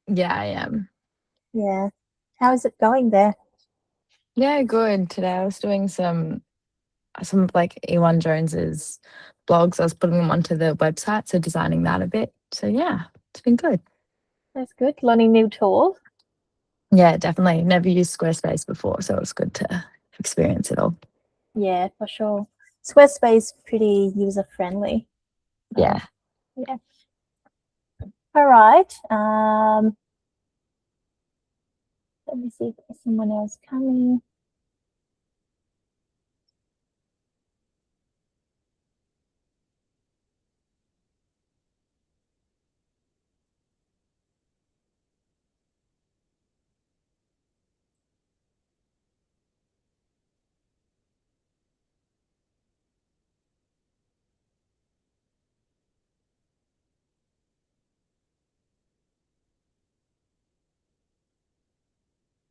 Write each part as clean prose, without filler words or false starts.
Yeah, I am. Yeah. How is it going there? Yeah, good. Today I was doing some like E1 Jones's blogs. I was putting them onto the website, so designing that a bit. So yeah, it's been good. That's good. Learning new tools. Yeah, definitely. Never used Squarespace before, so it was good to experience it all. Yeah, for sure. Squarespace pretty user friendly. Yeah. Yeah. All right. Let me see if there's someone else coming.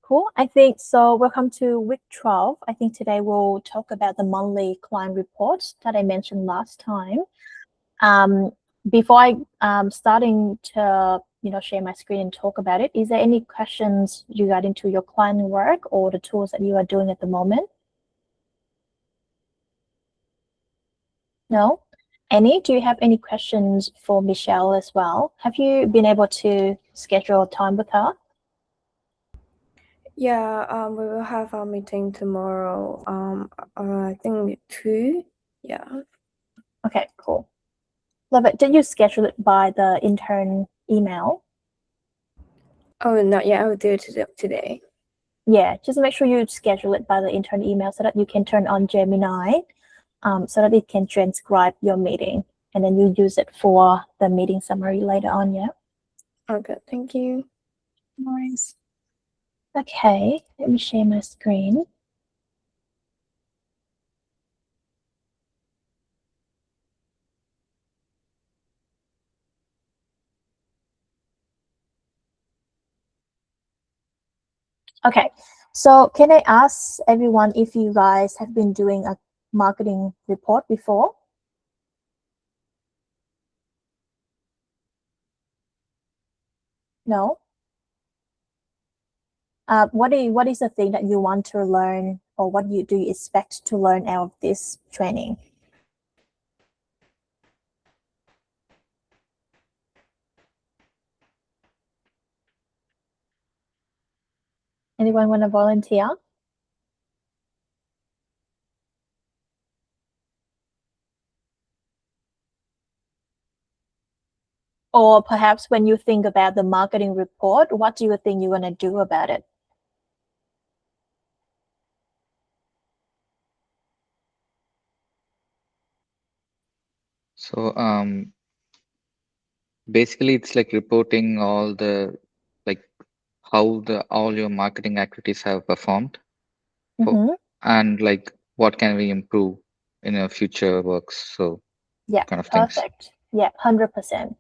Cool. I think so. Welcome to week 12. I think today we'll talk about the monthly client reports that I mentioned last time. Um, Before I starting to share my screen and talk about it, is there any questions regarding to your client work or the tools that you are doing at the moment? No? Any? Do you have any questions for Michelle as well? Have you been able to schedule time with her? Yeah, we will have our meeting tomorrow. I think 2. Yeah. Okay, cool. Love it. Did you schedule it by the intern email? Oh, not yet. I will do it today. Yeah, just make sure you schedule it by the intern email so that you can turn on Gemini, so that it can transcribe your meeting, and then you use it for the meeting summary later on. Yeah. Okay, thank you. Nice. Okay, let me share my screen. Okay, so can I ask everyone if you guys have been doing a marketing report before? No? What is the thing that you want to learn, or what do you expect to learn out of this training? Anyone want to volunteer? Or perhaps when you think about the marketing report, what do you think you're going to do about it? So basically it's like reporting all the like how the all your marketing activities have performed for, Mm-hmm. and like what can we improve in our future works. So Yeah, kind of things. perfect. Yeah, 100%.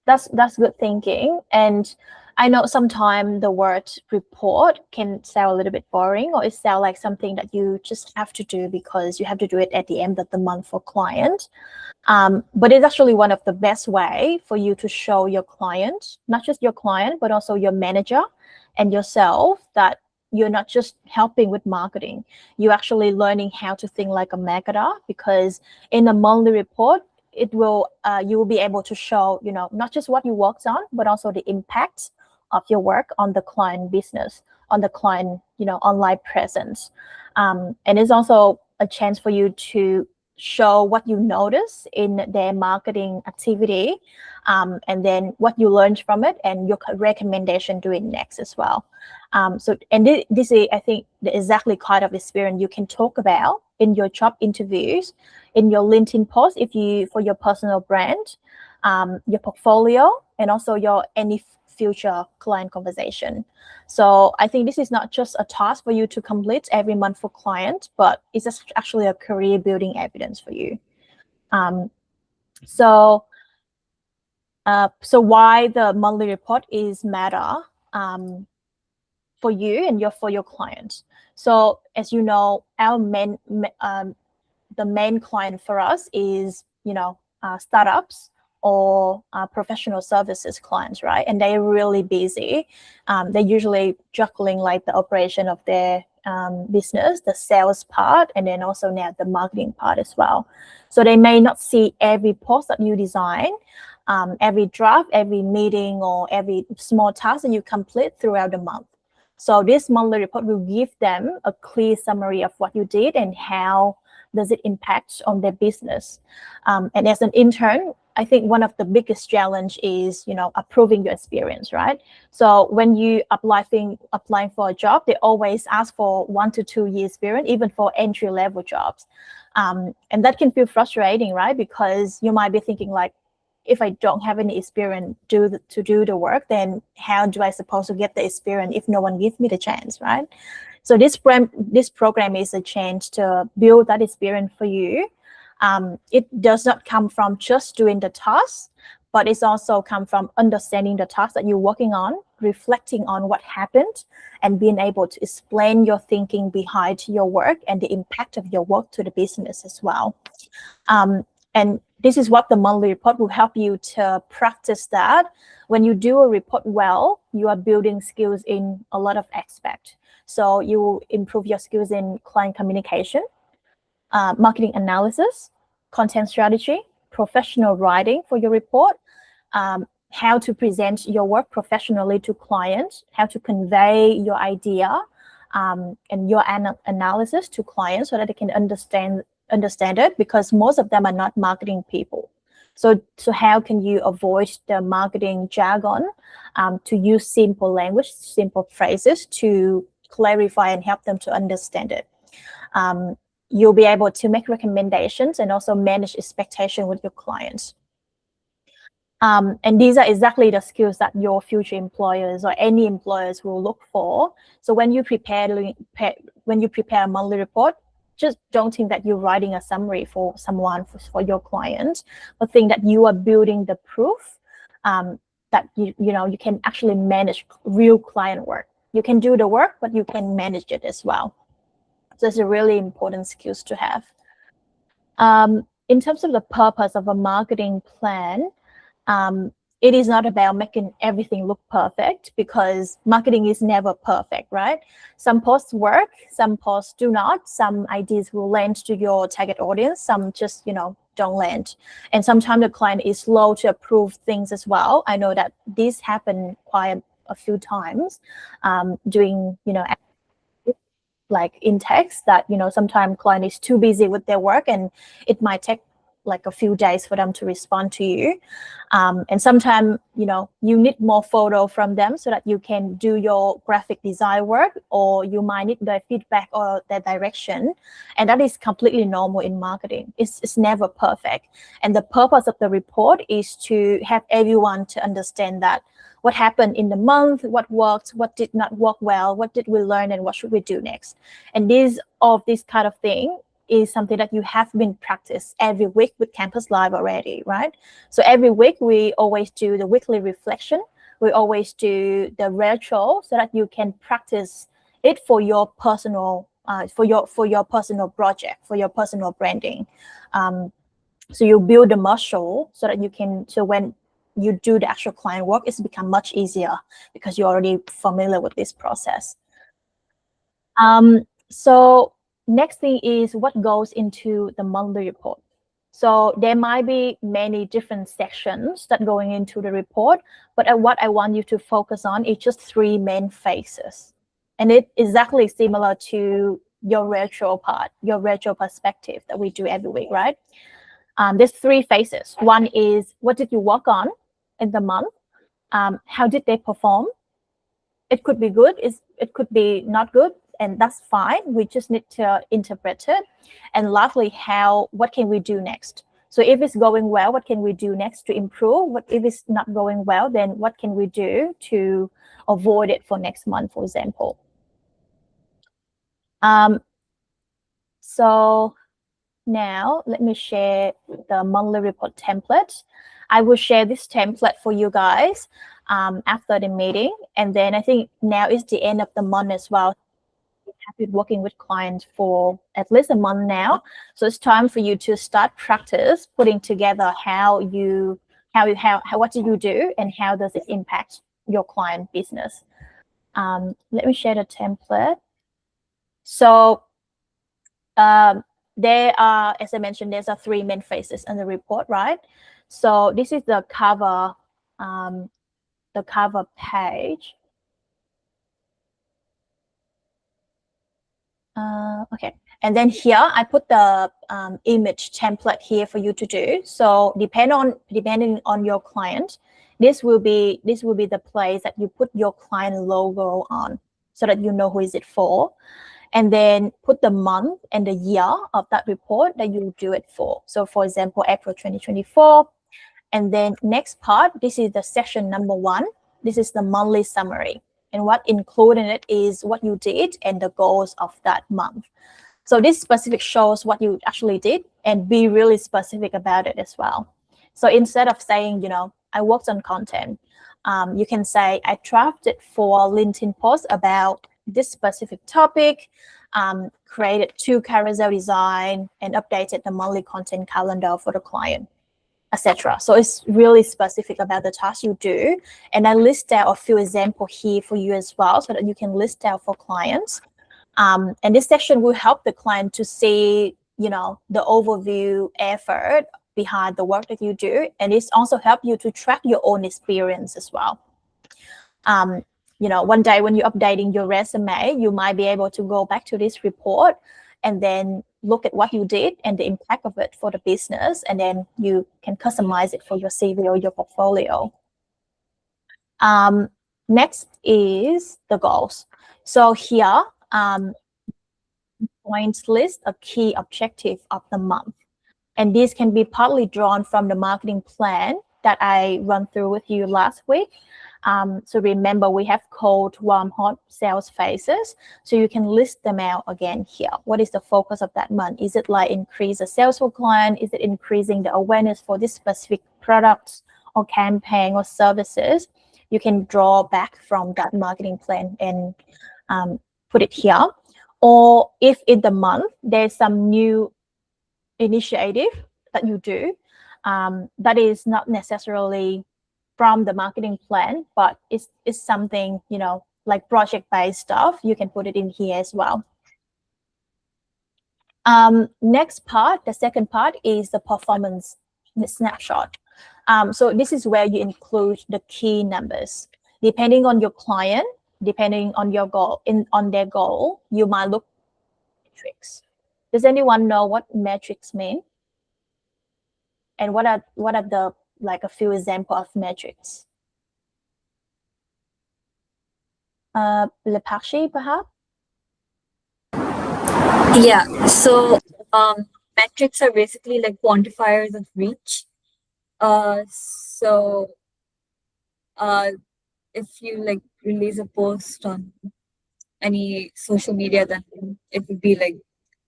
That's good thinking. And I know sometimes the word report can sound a little bit boring, or it sound like something that you just have to do because you have to do it at the end of the month for client. But it's actually one of the best way for you to show your client, not just your client, but also your manager and yourself, that you're not just helping with marketing. You're actually learning how to think like a marketer, because in a monthly report, it will you will be able to show, not just what you worked on, but also the impact of your work on the client business, on the client, online presence. And it's also a chance for you to show what you notice in their marketing activity, and then what you learned from it and your recommendation doing next as well. This is, I think, the exactly kind of experience you can talk about in your job interviews, in your LinkedIn post, if you for your personal brand, your portfolio, and also your any future client conversation. So I think this is not just a task for you to complete every month for clients, but it's actually a career building evidence for you. Um, so, so why the monthly report is matter for you and for your clients. So as you know, our the main client for us is startups or professional services clients, right? And they're really busy. They're usually juggling like the operation of their business, the sales part, and then also now the marketing part as well. So they may not see every post that you design, every draft, every meeting, or every small task that you complete throughout the month. So this monthly report will give them a clear summary of what you did and how does it impact on their business. And as an intern, I think one of the biggest challenge is, approving your experience, right? So when you applying for a job, they always ask for 1 to 2 years experience, even for entry level jobs. And that can feel frustrating, right? Because you might be thinking like, if I don't have any experience to do the work, then how do I supposed to get the experience if no one gives me the chance, right? So this program is a chance to build that experience for you. It does not come from just doing the task, but it's also come from understanding the task that you're working on, reflecting on what happened, and being able to explain your thinking behind your work and the impact of your work to the business as well. And this is what the monthly report will help you to practice that. When you do a report well, you are building skills in a lot of aspects. So you will improve your skills in client communication, marketing analysis, content strategy, professional writing for your report, how to present your work professionally to clients, how to convey your idea and your analysis to clients so that they can understand it, because most of them are not marketing people. So how can you avoid the marketing jargon, to use simple language, simple phrases to clarify and help them to understand it. You'll be able to make recommendations and also manage expectation with your clients. And these are exactly the skills that your future employers or any employers will look for. So when you prepare a monthly report, just don't think that you're writing a summary for someone, for your client, but think that you are building the proof that you can actually manage real client work. You can do the work, but you can manage it as well. So it's a really important skills to have. In terms of the purpose of a marketing plan, it is not about making everything look perfect, because marketing is never perfect, right? Some posts work, some posts do not. Some ideas will land to your target audience, some just, don't land. And sometimes the client is slow to approve things as well. I know that this happened quite a few times during, like in text, that sometimes client is too busy with their work and it might take like a few days for them to respond to you. And sometimes you need more photo from them so that you can do your graphic design work, or you might need their feedback or their direction, and that is completely normal in marketing. It's never perfect, and the purpose of the report is to have everyone to understand that what happened in the month, what worked, what did not work well, what did we learn, and what should we do next. And this kind of thing is something that you have been practiced every week with Campus Live already, right? So every week we always do the weekly reflection. We always do the retro so that you can practice it for your personal, for your personal project, for your personal branding. So you build the muscle so that you can, so when you do the actual client work, it's become much easier because you're already familiar with this process. So next thing is what goes into the monthly report. So there might be many different sections that going into the report, but what I want you to focus on is just 3 main phases. And it's exactly similar to your retro part, your retro perspective that we do every week, right? There's 3 phases. One is, what did you work on in the month? How did they perform? It could be good, it could be not good, and that's fine. We just need to interpret it. And lastly, what can we do next? So if it's going well, what can we do next to improve? If it's not going well, then what can we do to avoid it for next month, for example? So now let me share the monthly report template. I will share this template for you guys after the meeting. And then I think now is the end of the month as well. I've been working with clients for at least a month now. So it's time for you to start practice putting together how you what do you do and how does it impact your client business. Let me share the template. So there are, as I mentioned, there's 3 main phases in the report, right? So this is the cover page. Okay, and then here I put the image template here for you to do. So depending on your client, this will be the place that you put your client logo on, so that you know who is it for, and then put the month and the year of that report that you do it for. So for example, April 2024. And then next part, this is the section number 1. This is the monthly summary. And what included in it is what you did and the goals of that month. So this specific shows what you actually did, and be really specific about it as well. So instead of saying, I worked on content, you can say, I drafted 4 LinkedIn posts about this specific topic, created 2 carousel design, and updated the monthly content calendar for the client, etc. So it's really specific about the task you do. And I list out a few examples here for you as well, so that you can list out for clients. And this section will help the client to see, the overview effort behind the work that you do. And it's also help you to track your own experience as well. One day when you're updating your resume, you might be able to go back to this report and then look at what you did and the impact of it for the business, and then you can customize it for your CV or your portfolio. Next is the goals. So here, points list a key objective of the month, and this can be partly drawn from the marketing plan that I run through with you last week. So remember, we have cold, warm, hot sales phases. So you can list them out again here. What is the focus of that month? Is it like increase the sales for client? Is it increasing the awareness for this specific products or campaign or services? You can draw back from that marketing plan and put it here. Or if in the month there's some new initiative that you do, that is not necessarily from the marketing plan, but it's something, like project-based stuff, you can put it in here as well. Next part, the second part, is the performance snapshot. So this is where you include the key numbers. Depending on your client, depending on your goal, on their goal, you might look at metrics. Does anyone know what metrics mean? And what are the, like, a few examples of metrics? Lepakshi, perhaps? Yeah, so metrics are basically like quantifiers of reach. If you like release a post on any social media, then it would be like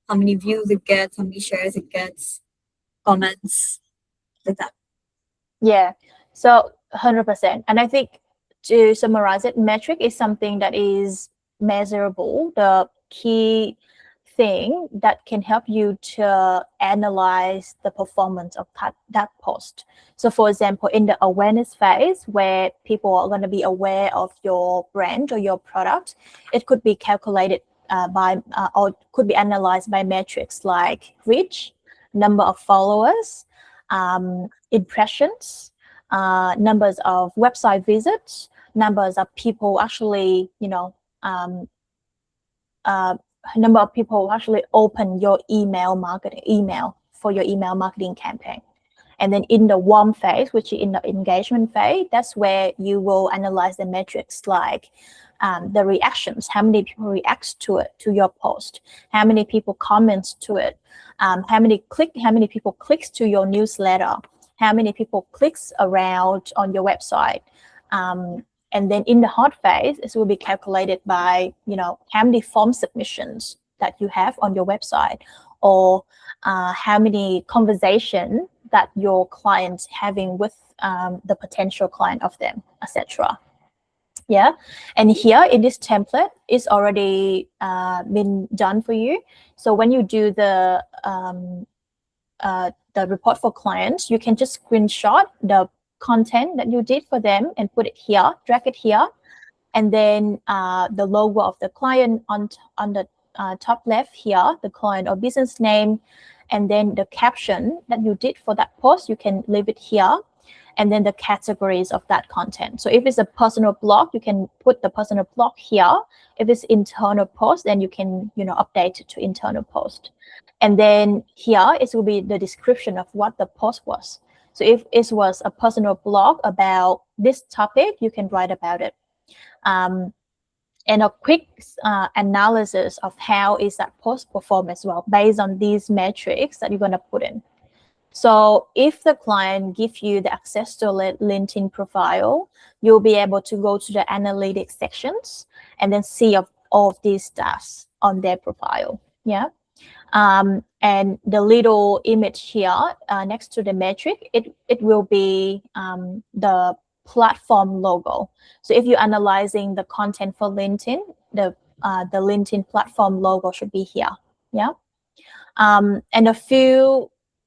how many views it gets, how many shares it gets, comments, like that. Yeah, so 100%. And I think, to summarize it, metric is something that is measurable, the key thing that can help you to analyze the performance of that post. So for example, in the awareness phase, where people are going to be aware of your brand or your product, it could be calculated or could be analyzed by metrics like reach, number of followers, impressions, numbers of website visits, numbers of people actually, number of people who actually open your email for your email marketing campaign. And then in the warm phase, which is in the engagement phase, that's where you will analyze the metrics like the reactions, how many people react to it, to your post, how many people comment to it, how many people clicks to your newsletter, how many people clicks around on your website. And then in the hot phase, it will be calculated by, how many form submissions that you have on your website, or how many conversations that your client's having with the potential client of them, etc. Yeah, and here in this template, it's already been done for you. So when you do the report for clients, you can just screenshot the content that you did for them and put it here, drag it here, and then the logo of the client on the top left here, the client or business name, and then the caption that you did for that post, you can leave it here, and then the categories of that content. So if it's a personal blog, you can put the personal blog here. If it's internal post, then you can, you know, update it to internal post. And then here it will be the description of what the post was. So if it was a personal blog about this topic, you can write about it. And a quick analysis of how is that post perform as well, based on these metrics that you're going to put in. So if the client gives you the access to a LinkedIn profile, you'll be able to go to the analytics sections and then see all of these stats on their profile. Yeah. And the little image here next to the metric, it will be the platform logo. So if you're analyzing the content for LinkedIn, the LinkedIn platform logo should be here. Yeah.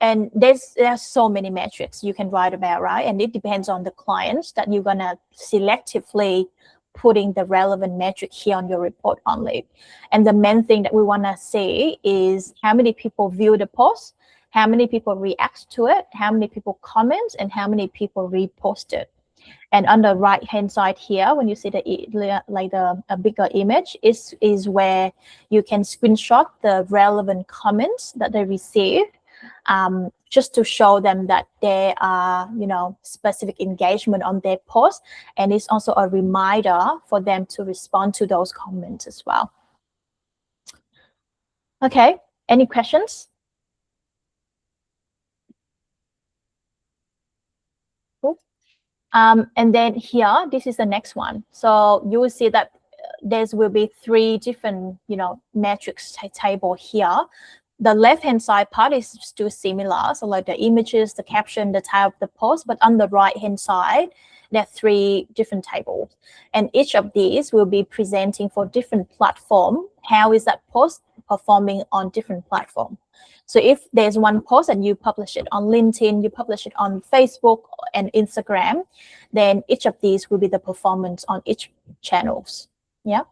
And there's so many metrics you can write about, right? And it depends on the clients that you're gonna selectively putting the relevant metric here on your report only. And the main thing that we wanna see is how many people view the post, how many people react to it, how many people comment, and how many people repost it. And on the right-hand side here, when you see a bigger image, is where you can screenshot the relevant comments that they received, just to show them that there are, you know, specific engagement on their post, and it's also a reminder for them to respond to those comments as well. Okay, any questions? Cool. And then here, this is the next one. So you will see that there will be 3 different, you know, metrics table here. The left-hand side part is still similar, so like the images, the caption, the type of the post, but on the right-hand side, there are 3 different tables. And each of these will be presenting for different platform. How is that post performing on different platform? So if there's one post and you publish it on LinkedIn, you publish it on Facebook and Instagram, then each of these will be the performance on each channels. Yeah.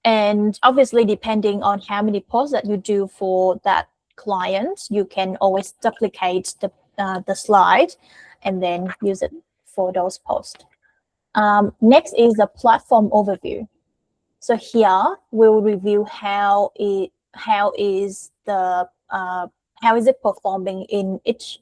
And obviously, depending on how many posts that you do for that client, you can always duplicate the slide and then use it for those posts. Next is the platform overview. So here we'll review how is it performing in each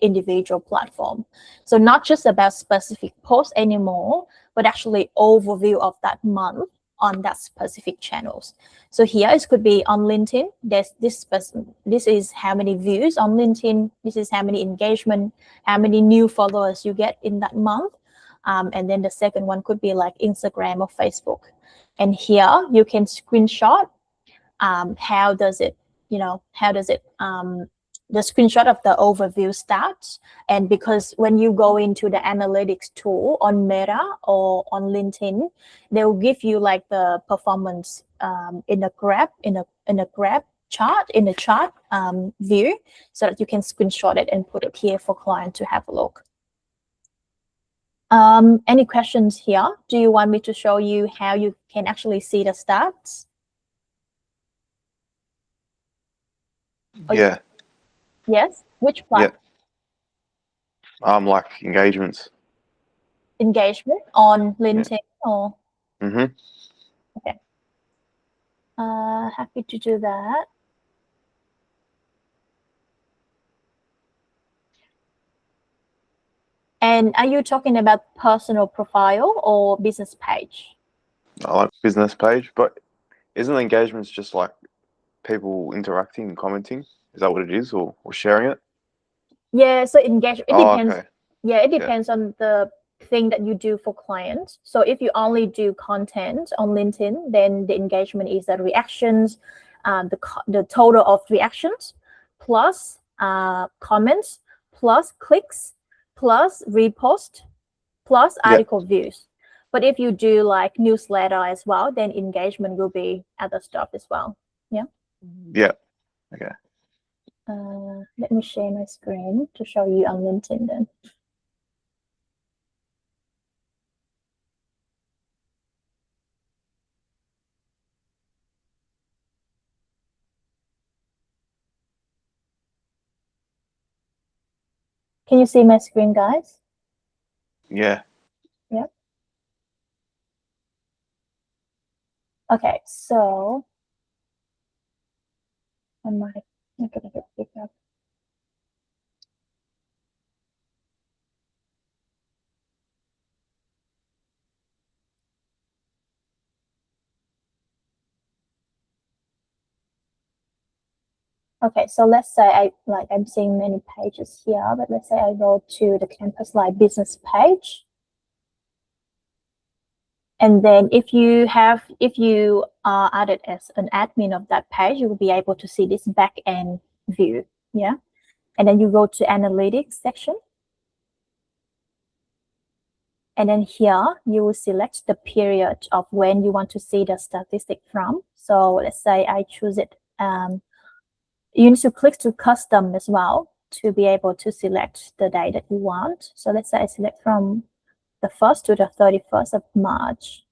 individual platform. So not just about specific posts anymore, but actually overview of that month on that specific channels. So here it could be on LinkedIn. This is how many views on LinkedIn. This is how many engagement, how many new followers you get in that month. And then the second one could be like Instagram or Facebook. And here you can screenshot how does it the screenshot of the overview stats. And because when you go into the analytics tool on Meta or on LinkedIn, they will give you like the performance in a graph chart view, so that you can screenshot it and put it here for client to have a look. Any questions here? Do you want me to show you how you can actually see the stats? Yeah. Yes. Which platform? Yeah. Like engagements. Engagement on LinkedIn or? Mm-hmm. Okay. Happy to do that. And are you talking about personal profile or business page? I like business page, but isn't engagements just like people interacting and commenting? Is that what it is, or sharing it? Yeah, so engagement, it depends. Okay. Yeah, it depends on the thing that you do for clients. So if you only do content on LinkedIn, then the engagement is the reactions, the total of reactions, plus comments, plus clicks, plus repost, plus article views. But if you do like newsletter as well, then engagement will be other stuff as well. Yeah. Yeah. Okay. Let me share my screen to show you on LinkedIn then. Can you see my screen, guys? Yeah. Yep. Okay, so I might make it a bit bigger. Okay, so let's say I'm seeing many pages here, but let's say I go to the Campus Live business page. And then if you are added as an admin of that page, you will be able to see this back end view. Yeah. And then you go to analytics section. And then here you will select the period of when you want to see the statistic from. So let's say I choose it. You need to click to custom as well to be able to select the day that you want. So let's say I select from the 1st to the 31st of March.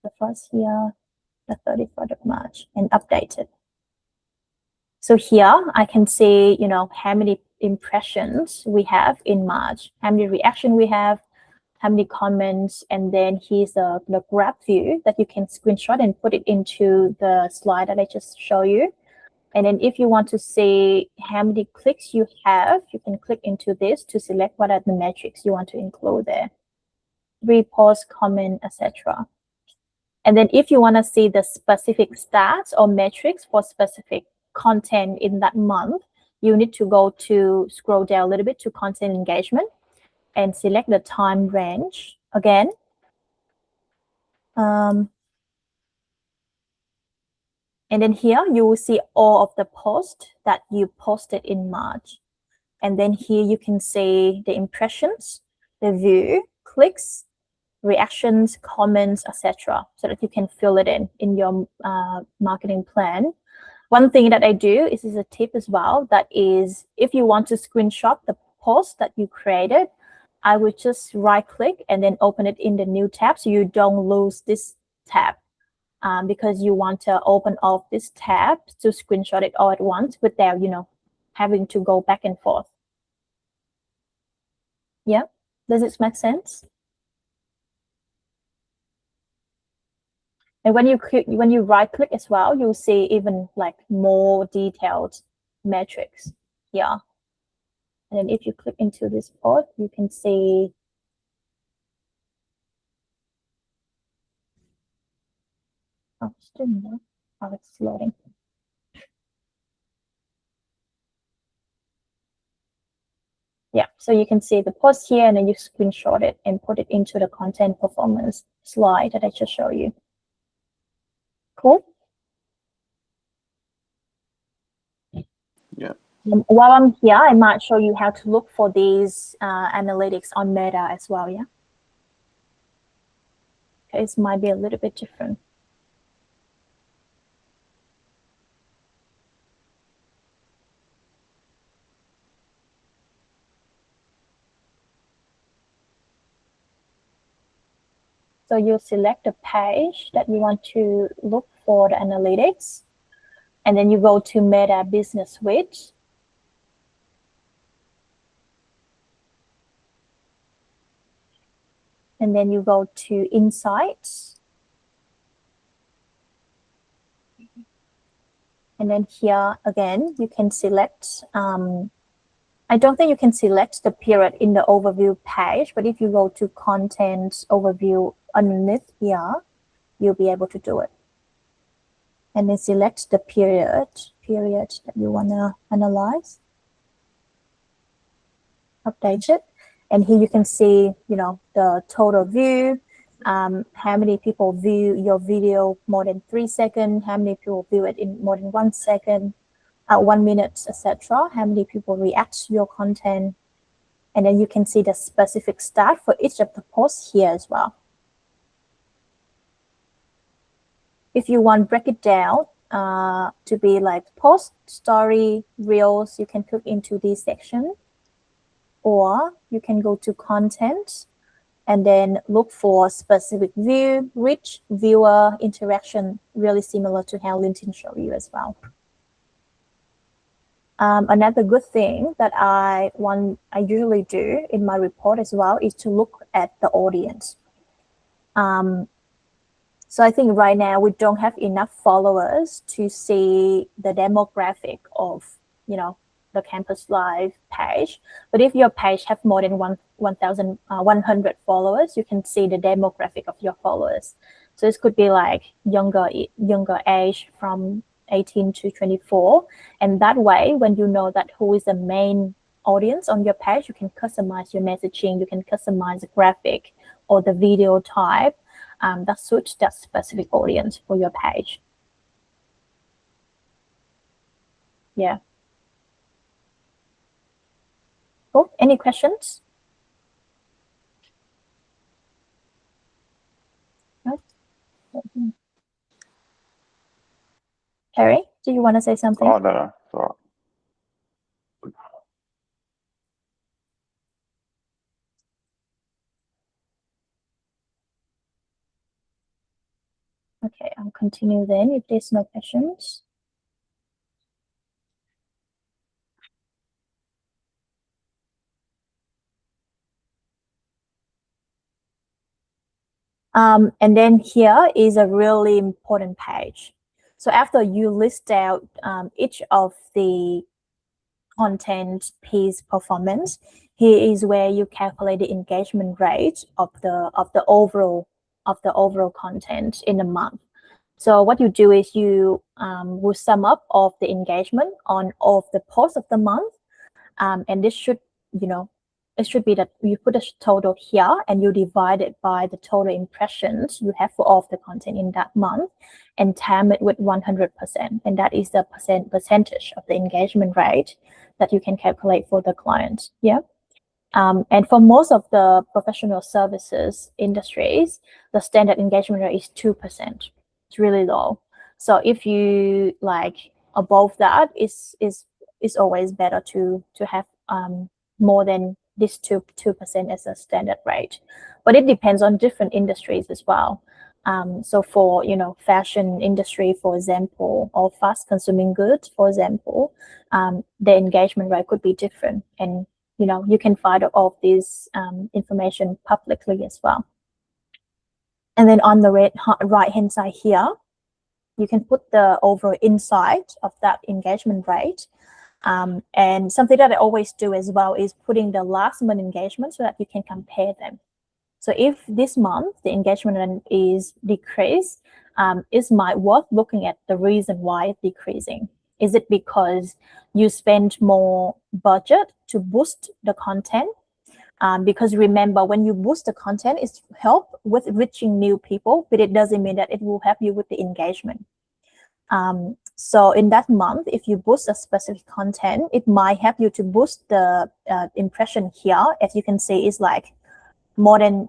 The first here, the 31st of March, and update it. So here I can see, how many impressions we have in March, how many reactions we have, how many comments, and then here's the graph view that you can screenshot and put it into the slide that I just showed you. And then if you want to see how many clicks you have, you can click into this to select what are the metrics you want to include there. Repost, comment, etc. And then if you want to see the specific stats or metrics for specific content in that month, you need to scroll down a little bit to content engagement and select the time range again. And then here you will see all of the posts that you posted in March. And then here you can see the impressions, the view, clicks, reactions, comments, etc., so that you can fill it in your marketing plan. One thing that I do is a tip as well, that is if you want to screenshot the post that you created, I would just right click and then open it in the new tab so you don't lose this tab. Because you want to open off this tab to screenshot it all at once without, having to go back and forth. Yeah, does it make sense? And when you right click as well, you'll see even more detailed metrics here. And then if you click into this part, you can see it's doing that. Oh, it's loading. Yeah, so you can see the post here, and then you screenshot it and put it into the content performance slide that I just showed you. Cool. Yeah. While I'm here, I might show you how to look for these analytics on Meta as well. Yeah. Okay, this might be a little bit different. So you select the page that you want to look for the analytics, and then you go to Meta Business Suite. And then you go to Insights. And then here again, you can select, I don't think you can select the period in the overview page, but if you go to Content Overview underneath here, you'll be able to do it. And then select the period that you want to analyze. Update it. And here you can see, the total view, how many people view your video more than 3 seconds, how many people view it in more than 1 second, 1 minute, etc. How many people react to your content. And then you can see the specific stat for each of the posts here as well. If you want to break it down to be like post, story, reels. You can click into this section, or you can go to content and then look for specific view, rich viewer interaction, really similar to how LinkedIn show you as well. Another good thing that I usually do in my report as well is to look at the audience. So I think right now we don't have enough followers to see the demographic of, the Campus Live page. But if your page have more than 1,100 followers, you can see the demographic of your followers. So this could be like younger age from 18 to 24. And that way, when you know that who is the main audience on your page, you can customize your messaging, you can customize the graphic or the video type that suits that specific audience for your page. Yeah. Cool. Any questions? No? Harry, do you want to say something? Oh, no. It's all right. Okay, I'll continue then if there's no questions. And then here is a really important page. So after you list out each of the content piece performance, here is where you calculate the engagement rate of the overall content in a month. So what you do is you will sum up of the engagement on all of the posts of the month, and this should, it should be that you put a total here and you divide it by the total impressions you have for all of the content in that month and time it with 100%. And that is the percentage of the engagement rate that you can calculate for the client. Yeah. And for most of the professional services industries, the standard engagement rate is 2%. It's really low. So if you like above that, is always better to have more than this 2% as a standard rate. But it depends on different industries as well. So for fashion industry, for example, or fast consuming goods, for example, the engagement rate could be different, and you can find all of this information publicly as well. And then on the right hand side here, you can put the overall insight of that engagement rate. And something that I always do as well is putting the last month engagement so that you can compare them. So if this month the engagement is decreased, it might worth looking at the reason why it's decreasing. Is it because you spend more budget to boost the content? Because remember, when you boost the content, it's help with reaching new people, but it doesn't mean that it will help you with the engagement. So in that month, if you boost a specific content, it might help you to boost the impression here. As you can see, it's like more than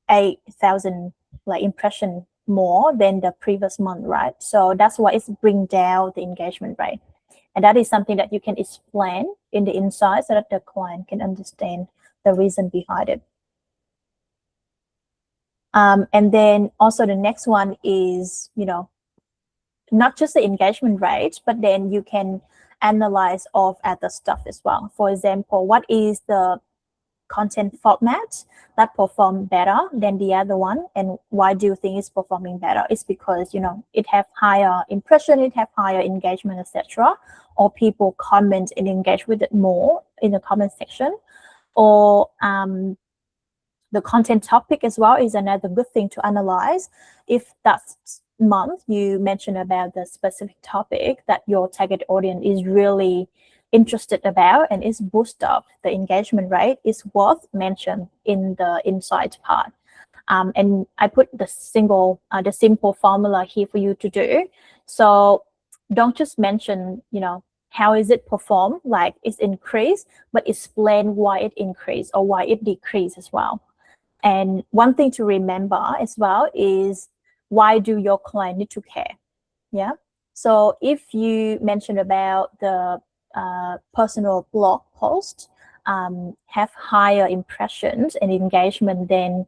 8,000 impression more than the previous month, right? So that's why it's bring down the engagement rate. And that is something that you can explain in the insight so that the client can understand the reason behind it. And then also the next one is, not just the engagement rate, but then you can analyze all other stuff as well. For example, what is the content format that perform better than the other one, and why do you think it's performing better? It's because it have higher impression, it have higher engagement, etc., or people comment and engage with it more in the comment section, or the content topic as well is another good thing to analyze. If that month you mention about the specific topic that your target audience is really interested about and is boost up the engagement rate, is worth mention in the insight part. And I put the simple formula here for you to do. So don't just mention, how is it performed, like it's increased, but explain why it increased or why it decreased as well. And one thing to remember as well is, why do your client need to care? Yeah. So if you mentioned about the personal blog post have higher impressions and engagement than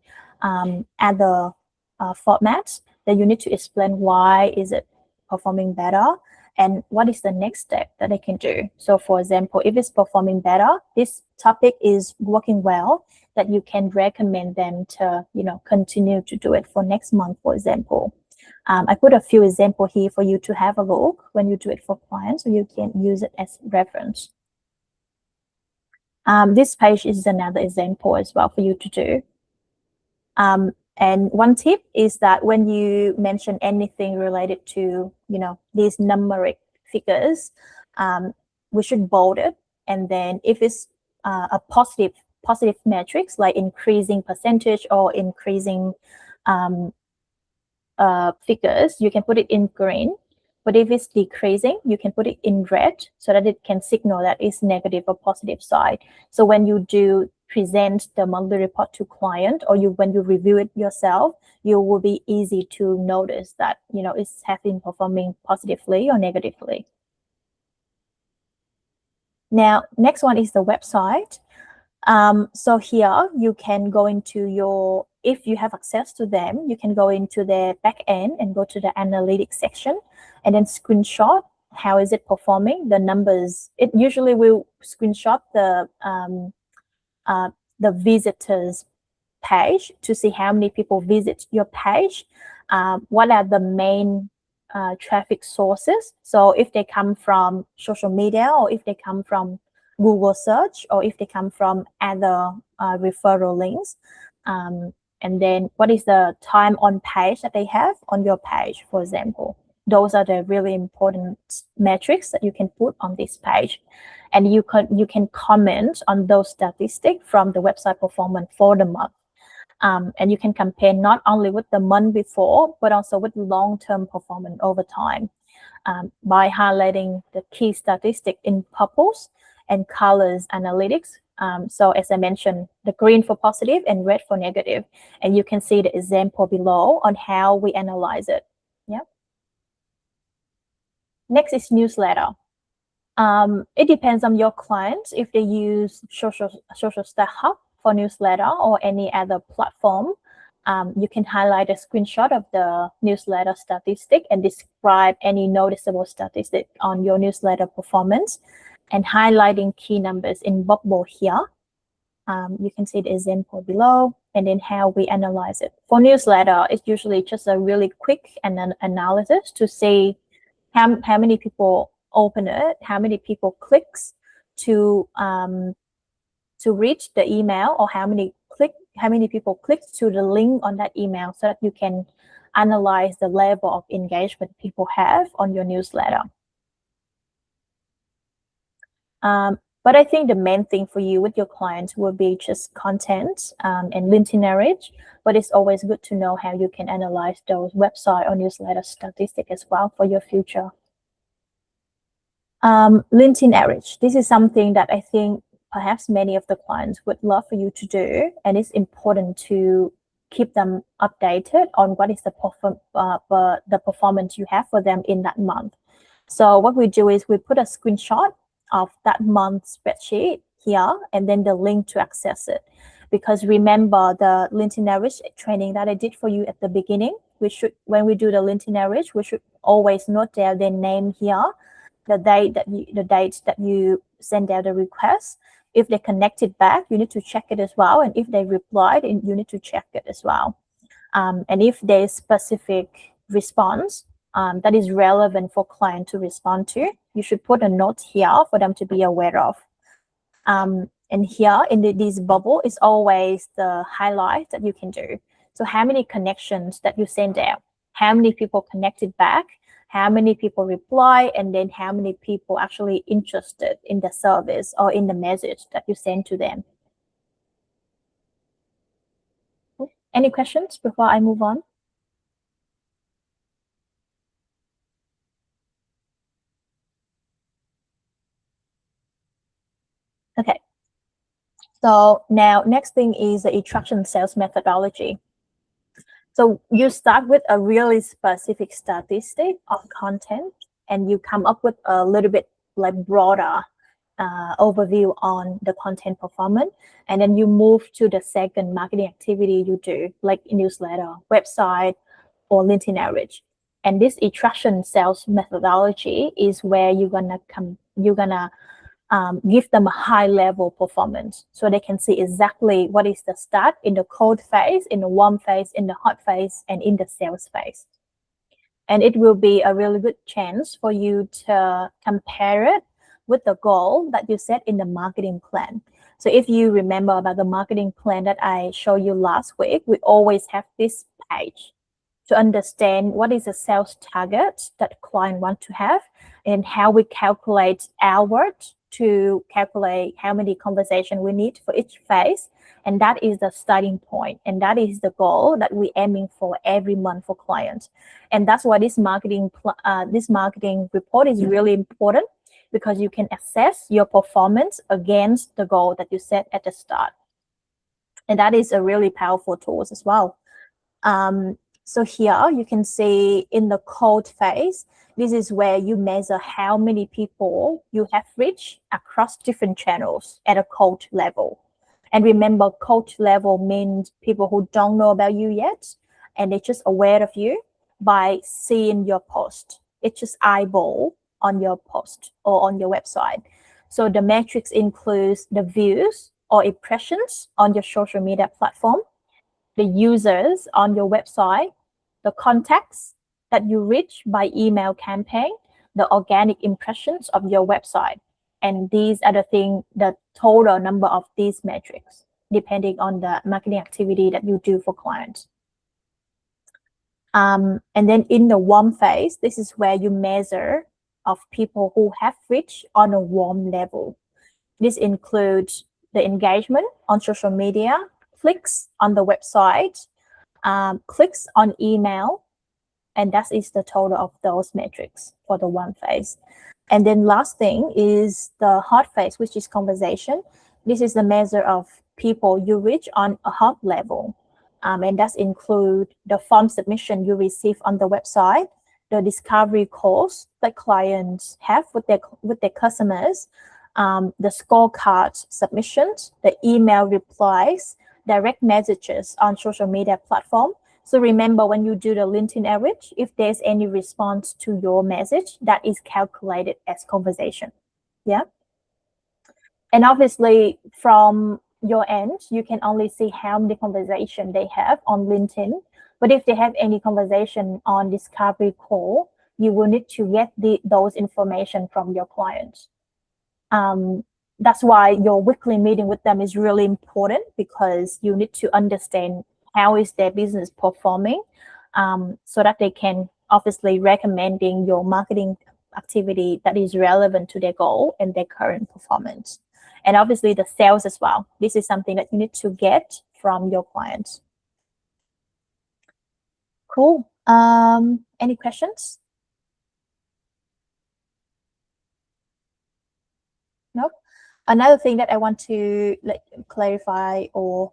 other formats, then you need to explain why is it performing better and what is the next step that they can do. So for example, if it's performing better, this topic is working well, that you can recommend them to, continue to do it for next month, for example. I put a few examples here for you to have a look when you do it for clients, so you can use it as reference. This page is another example as well for you to do. And one tip is that when you mention anything related to, these numeric figures, we should bold it. And then if it's a positive metrics like increasing percentage or increasing figures, you can put it in green. But if it's decreasing, you can put it in red so that it can signal that it's negative or positive side. So when you do present the monthly report to client, or when you review it yourself, you will be easy to notice that, it's having performing positively or negatively. Now, next one is the website. So here you can go into if you have access to them, you can go into their back end and go to the analytics section and then screenshot how is it performing, the numbers. It usually will screenshot the visitors page to see how many people visit your page, what are the main traffic sources. So if they come from social media, or if they come from Google search, or if they come from other referral links, and then what is the time on page that they have on your page, for example. Those are the really important metrics that you can put on this page. And you can comment on those statistics from the website performance for the month. And you can compare not only with the month before, but also with long-term performance over time by highlighting the key statistic in purples and colors analytics. So as I mentioned, the green for positive and red for negative. And you can see the example below on how we analyze it. Yeah. Next is newsletter. It depends on your clients if they use social Stack Hub for newsletter or any other platform. You can highlight a screenshot of the newsletter statistic and describe any noticeable statistic on your newsletter performance, and highlighting key numbers in bubble here. You can see the example below, and then how we analyze it. For newsletter, it's usually just a really quick analysis to see how many people open it, how many people clicks to reach the email, or how many people click to the link on that email, so that you can analyze the level of engagement people have on your newsletter. But I think the main thing for you with your clients will be just content and linkage, but it's always good to know how you can analyze those website or newsletter statistics as well for your future. Linkage. This is something that I think perhaps many of the clients would love for you to do, and it's important to keep them updated on what is the performance you have for them in that month. So what we do is we put a screenshot of that month's spreadsheet here, and then the link to access it. Because remember the linkage training that I did for you at the beginning, when we do the linkage, we should always note down their name here, the date that you send out the request. If they connected back, you need to check it as well. And if they replied, you need to check it as well. And if there's specific response that is relevant for client to respond to, you should put a note here for them to be aware of. And here in this bubble is always the highlight that you can do. So how many connections that you send out, how many people connected back, how many people reply, and then how many people actually interested in the service or in the message that you send to them. Any questions before I move on? Okay. So now next thing is the attraction sales methodology. So you start with a really specific statistic of content, and you come up with a little bit like broader overview on the content performance, and then you move to the second marketing activity you do, like newsletter, website, or LinkedIn average. And this attraction sales methodology is where you're gonna give them a high level performance, so they can see exactly what is the start in the cold phase, in the warm phase, in the hot phase, and in the sales phase. And it will be a really good chance for you to compare it with the goal that you set in the marketing plan. So if you remember about the marketing plan that I showed you last week, we always have this page to understand what is the sales target that the client want to have, and how we calculate hours to calculate how many conversations we need for each phase. And that is the starting point, and that is the goal that we're aiming for every month for clients. And that's why this marketing report is really important, because you can assess your performance against the goal that you set at the start. And that is a really powerful tool as well. So here you can see in the cold phase, this is where you measure how many people you have reached across different channels at a cold level. And remember, cold level means people who don't know about you yet, and they're just aware of you by seeing your post. It's just eyeball on your post or on your website. So the metrics includes the views or impressions on your social media platform, the users on your website, the contacts that you reach by email campaign, the organic impressions of your website. And these are the total number of these metrics, depending on the marketing activity that you do for clients. And then in the warm phase, this is where you measure of people who have reached on a warm level. This includes the engagement on social media, clicks on the website, clicks on email, and that is the total of those metrics for the warm phase. And then last thing is the hot phase, which is conversation. This is the measure of people you reach on a hot level. And that include the form submission you receive on the website, the discovery calls that clients have with their customers, the scorecard submissions, the email replies, direct messages on social media platform. So remember, when you do the LinkedIn average, if there's any response to your message, that is calculated as conversation. Yeah. And obviously from your end, you can only see how many conversation they have on LinkedIn. But if they have any conversation on discovery call, you will need to get those information from your clients. That's why your weekly meeting with them is really important, because you need to understand how is their business performing, so that they can obviously recommending your marketing activity that is relevant to their goal and their current performance. And obviously the sales as well. This is something that you need to get from your clients. Cool. Any questions? Nope. Another thing that I want to clarify or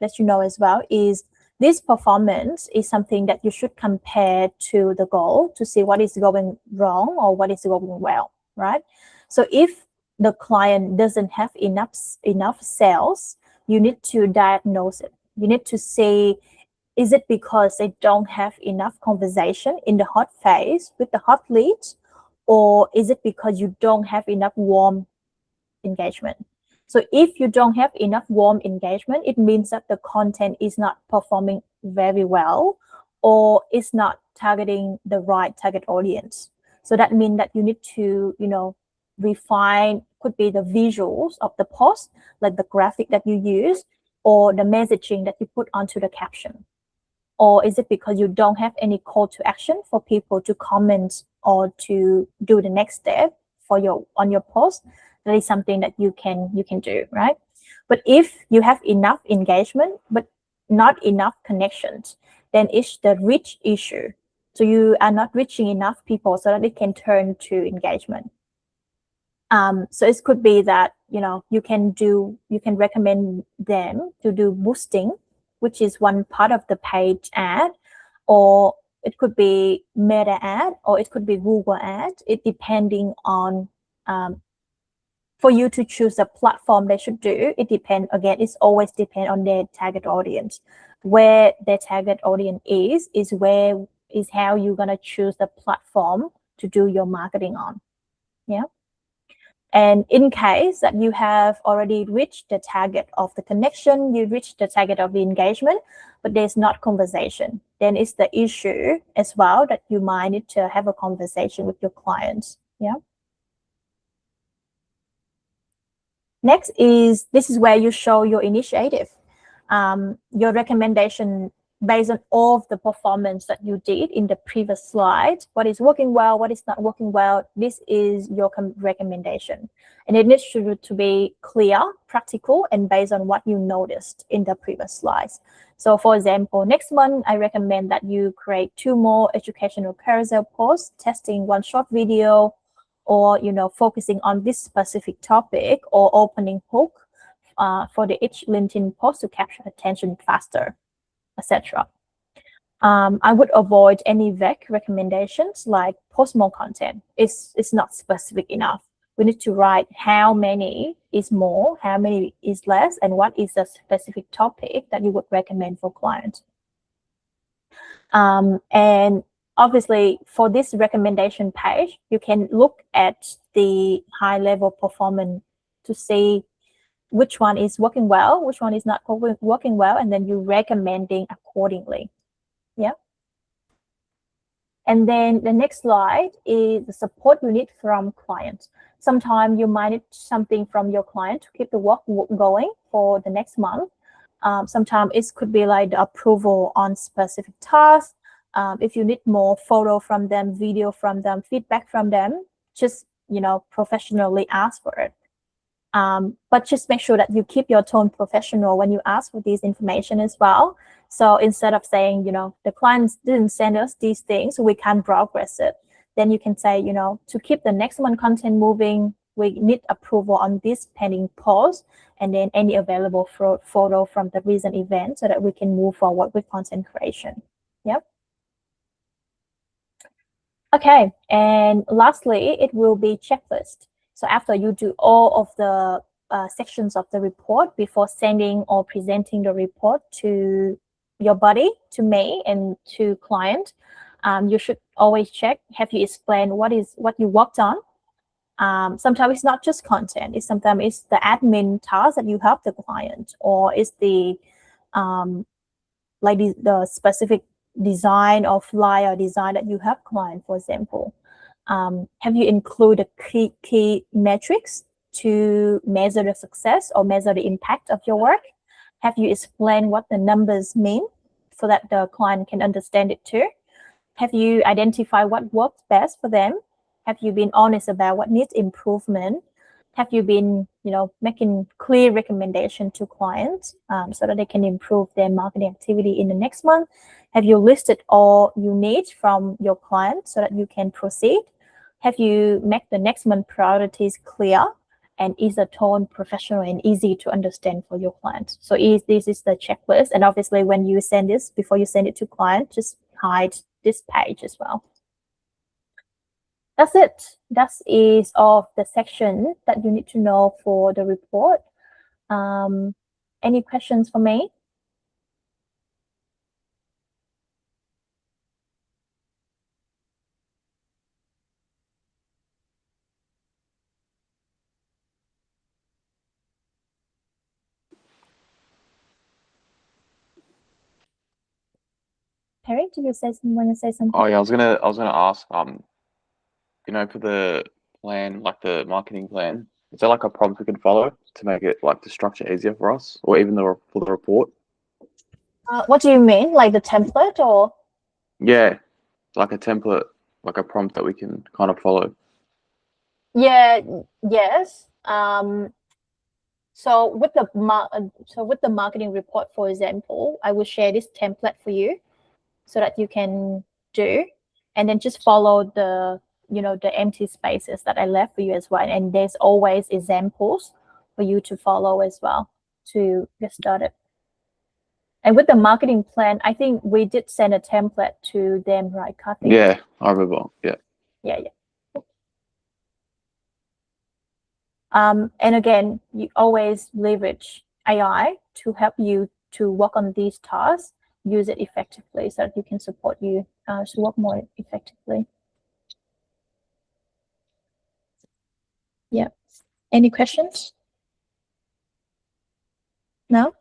let you know as well is this performance is something that you should compare to the goal to see what is going wrong or what is going well, right? So if the client doesn't have enough sales, you need to diagnose it. You need to see, is it because they don't have enough conversation in the hot phase with the hot leads, or is it because you don't have enough warm engagement? So if you don't have enough warm engagement, it means that the content is not performing very well, or it's not targeting the right target audience. So that means that you need to, refine, could be the visuals of the post, like the graphic that you use, or the messaging that you put onto the caption. Or is it because you don't have any call to action for people to comment or to do the next step on your post? That is something that you can do, right? But if you have enough engagement but not enough connections, then it's the reach issue. So you are not reaching enough people so that it can turn to engagement. So it could be that you can recommend them to do boosting which is one part of the page ad, or it could be Meta ad, or it could be Google ad. It depending on for you to choose a platform they should do. It depends, again, it's always depend on their target audience. Where their target audience is where is how you're gonna choose the platform to do your marketing on. Yeah. And in case that you have already reached the target of the connection, you reached the target of the engagement, but there's not conversation, then it's the issue as well that you might need to have a conversation with your clients. Yeah. Next is, this is where you show your initiative, your recommendation based on all of the performance that you did in the previous slide. What is working well, what is not working well, this is your recommendation. And it needs to be clear, practical, and based on what you noticed in the previous slides. So for example, next month, I recommend that you create 2 more educational carousel posts, testing 1 short video, or focusing on this specific topic, or opening hook for each LinkedIn post to capture attention faster, etc. I would avoid any vague recommendations like post more content. It's not specific enough. We need to write how many is more, how many is less, and what is the specific topic that you would recommend for clients. And obviously, for this recommendation page, you can look at the high-level performance to see which one is working well, which one is not working well, and then you recommending accordingly. Yeah. And then the next slide is the support you need from clients. Sometimes you might need something from your client to keep the work going for the next month. Sometimes it could be like the approval on specific tasks. If you need more photo from them, video from them, feedback from them, just professionally ask for it. But just make sure that you keep your tone professional when you ask for this information as well. So instead of saying, the clients didn't send us these things, so we can't progress it, then you can say, to keep the next month content moving, we need approval on this pending post, and then any available photo from the recent event so that we can move forward with content creation. Yep. Okay, and lastly, it will be checklist. So after you do all of the sections of the report before sending or presenting the report to your body, to me, and to client, you should always check, have you explained what you worked on? Sometimes it's not just content, sometimes it's the admin task that you help the client, or it's the like the specific design or flyer design that you have client, for example. Have you included key metrics to measure the success or measure the impact of your work? Have you explained what the numbers mean so that the client can understand it too? Have you identified what works best for them? Have you been honest about what needs improvement? Have you been, making clear recommendation to clients so that they can improve their marketing activity in the next month? Have you listed all you need from your client so that you can proceed? Have you made the next month priorities clear? And is the tone professional and easy to understand for your client? So this is the checklist. And obviously, when you send this, before you send it to client, just hide this page as well. That's it. That is all of the section that you need to know for the report. Any questions for me? Perry, did you want to say something? Oh yeah, I was gonna ask, for the plan, like the marketing plan, is there like a prompt we can follow to make it like the structure easier for us, or even for the report? What do you mean, like the template, or? Yeah, like a template, like a prompt that we can kind of follow. Yeah. Yes. So with the marketing report, for example, I will share this template for you so that you can do, and then just follow the empty spaces that I left for you as well. And there's always examples for you to follow as well to get started. And with the marketing plan, I think we did send a template to them, right, Kathy? Yeah, I remember. Yeah. Yeah. And again, you always leverage AI to help you to work on these tasks, use it effectively so that you can support you to work more effectively. Yeah. Any questions? No?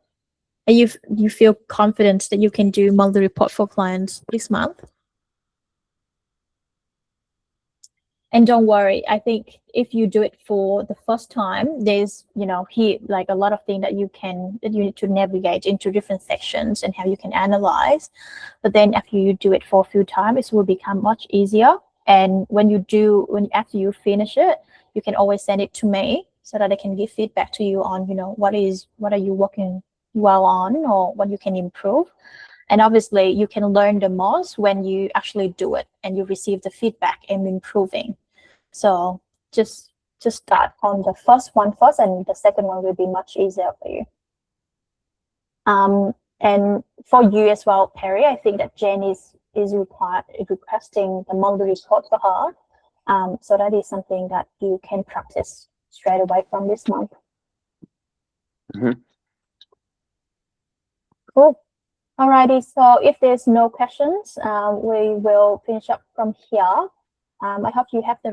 You feel confident that you can do monthly report for clients this month? And don't worry, I think if you do it for the first time, there's, here like a lot of things that you need to navigate into different sections and how you can analyze. But then after you do it for a few times, it will become much easier. And after you finish it, you can always send it to me so that I can give feedback to you on, what are you working well on or what you can improve. And obviously you can learn the most when you actually do it and you receive the feedback and improving. So just start on the first one first, and the second one will be much easier for you. And for you as well, Perry, I think that Jen is requesting the monthly report for her. So that is something that you can practice straight away from this month. Mhm. Cool. Alrighty, so if there's no questions, we will finish up from here. I hope you have the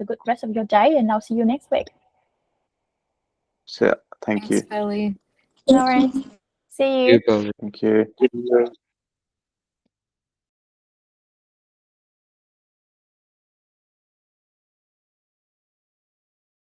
good rest of your day, and I'll see you next week. So, thank you. Thanks, Ellie. No worries. See you. You go. Thank you.